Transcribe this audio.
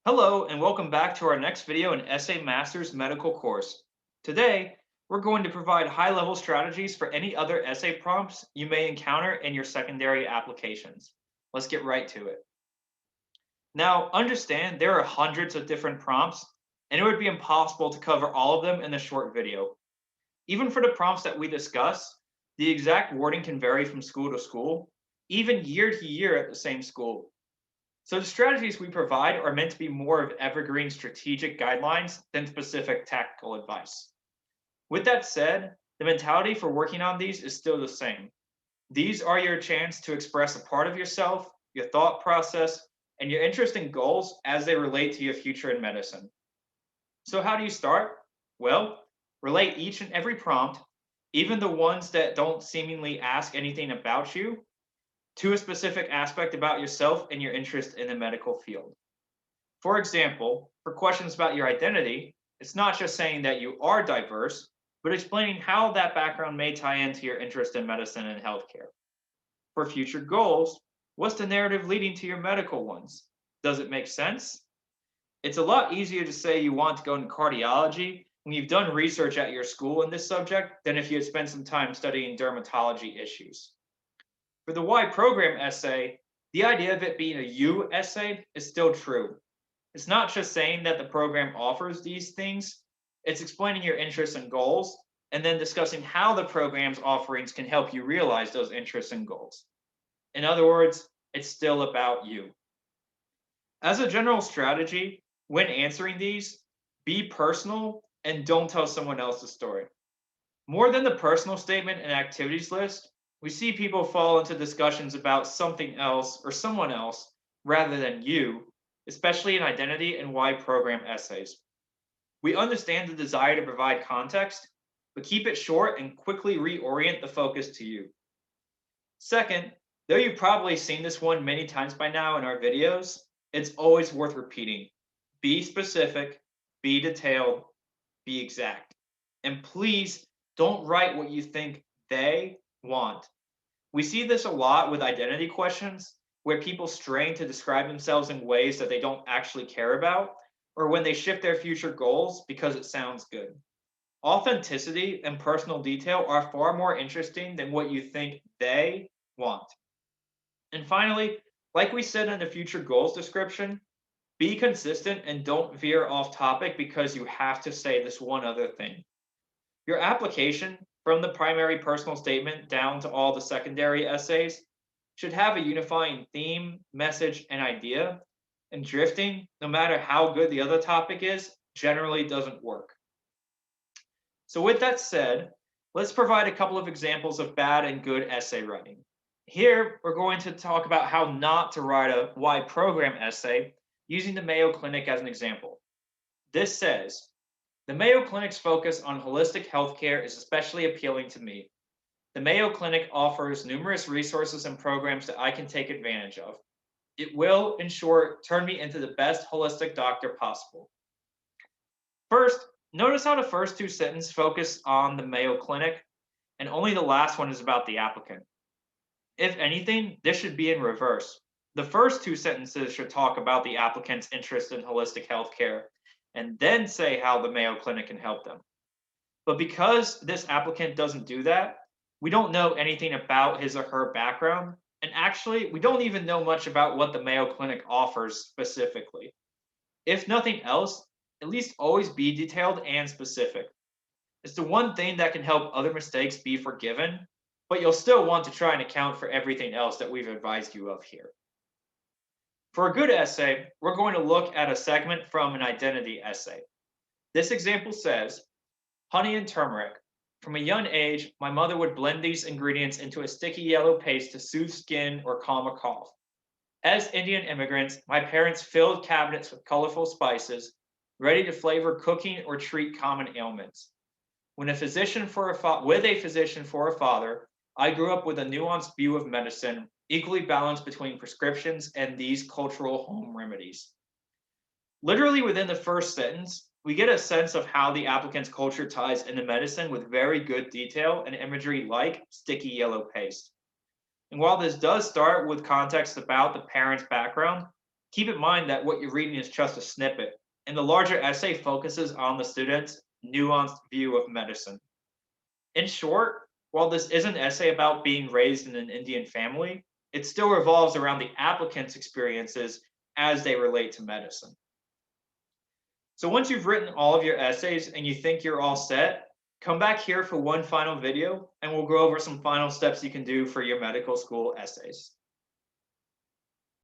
Hello, and welcome back to our next video in EssayMaster's medical course. Today, we're going to provide high-level strategies for any other essay prompts you may encounter in your secondary applications. Let's get right to it. Now, understand there are hundreds of different prompts, and it would be impossible to cover all of them in a short video. Even for the prompts that we discuss, the exact wording can vary from school to school, even year to year at the same school. So the strategies we provide are meant to be more of evergreen strategic guidelines than specific tactical advice. With that said, the mentality for working on these is still the same. These are your chance to express a part of yourself, your thought process, and your interest and goals as they relate to your future in medicine. So how do you start? Well, relate each and every prompt, even the ones that don't seemingly ask anything about you, to a specific aspect about yourself and your interest in the medical field. For example, for questions about your identity, it's not just saying that you are diverse, but explaining how that background may tie into your interest in medicine and healthcare. For future goals, what's the narrative leading to your medical ones? Does it make sense? It's a lot easier to say you want to go into cardiology when you've done research at your school in this subject than if you had spent some time studying dermatology issues. For the Y program essay, the idea of it being a U essay is still true. It's not just saying that the program offers these things, it's explaining your interests and goals, and then discussing how the program's offerings can help you realize those interests and goals. In other words, it's still about you. As a general strategy, when answering these, be personal and don't tell someone else's story. More than the personal statement and activities list, we see people fall into discussions about something else or someone else rather than you, especially in identity and why program essays. We understand the desire to provide context, but keep it short and quickly reorient the focus to you. Second, though you've probably seen this one many times by now in our videos, it's always worth repeating. Be specific, be detailed, be exact. And please don't write what you think they want. We see this a lot with identity questions, where people strain to describe themselves in ways that they don't actually care about, or when they shift their future goals because it sounds good. Authenticity and personal detail are far more interesting than what you think they want. And finally, like we said in the future goals description, be consistent and don't veer off topic because you have to say this one other thing. Your application, from the primary personal statement down to all the secondary essays, should have a unifying theme, message, and idea, and drifting, no matter how good the other topic is, generally doesn't work. So with that said, let's provide a couple of examples of bad and good essay writing. Here, we're going to talk about how not to write a why program essay using the Mayo Clinic as an example. This says, the Mayo Clinic's focus on holistic healthcare is especially appealing to me. The Mayo Clinic offers numerous resources and programs that I can take advantage of. It will, in short, turn me into the best holistic doctor possible. First, notice how the first two sentences focus on the Mayo Clinic, and only the last one is about the applicant. If anything, this should be in reverse. The first two sentences should talk about the applicant's interest in holistic healthcare, and then say how the Mayo Clinic can help them. But because this applicant doesn't do that, we don't know anything about his or her background, and actually, we don't even know much about what the Mayo Clinic offers specifically. If nothing else, at least always be detailed and specific. It's the one thing that can help other mistakes be forgiven, but you'll still want to try and account for everything else that we've advised you of here. For a good essay, we're going to look at a segment from an identity essay. This example says, honey and turmeric. From a young age, my mother would blend these ingredients into a sticky yellow paste to soothe skin or calm a cough. As Indian immigrants, my parents filled cabinets with colorful spices, ready to flavor cooking or treat common ailments. With a physician for a father, I grew up with a nuanced view of medicine, equally balanced between prescriptions and these cultural home remedies. Literally within the first sentence, we get a sense of how the applicant's culture ties into medicine with very good detail and imagery like sticky yellow paste. And while this does start with context about the parent's background, Keep in mind that what you're reading is just a snippet, and the larger essay focuses on the student's nuanced view of medicine. In short, while this is an essay about being raised in an Indian family, it still revolves around the applicant's experiences as they relate to medicine. So once you've written all of your essays and you think you're all set, come back here for one final video and we'll go over some final steps you can do for your medical school essays.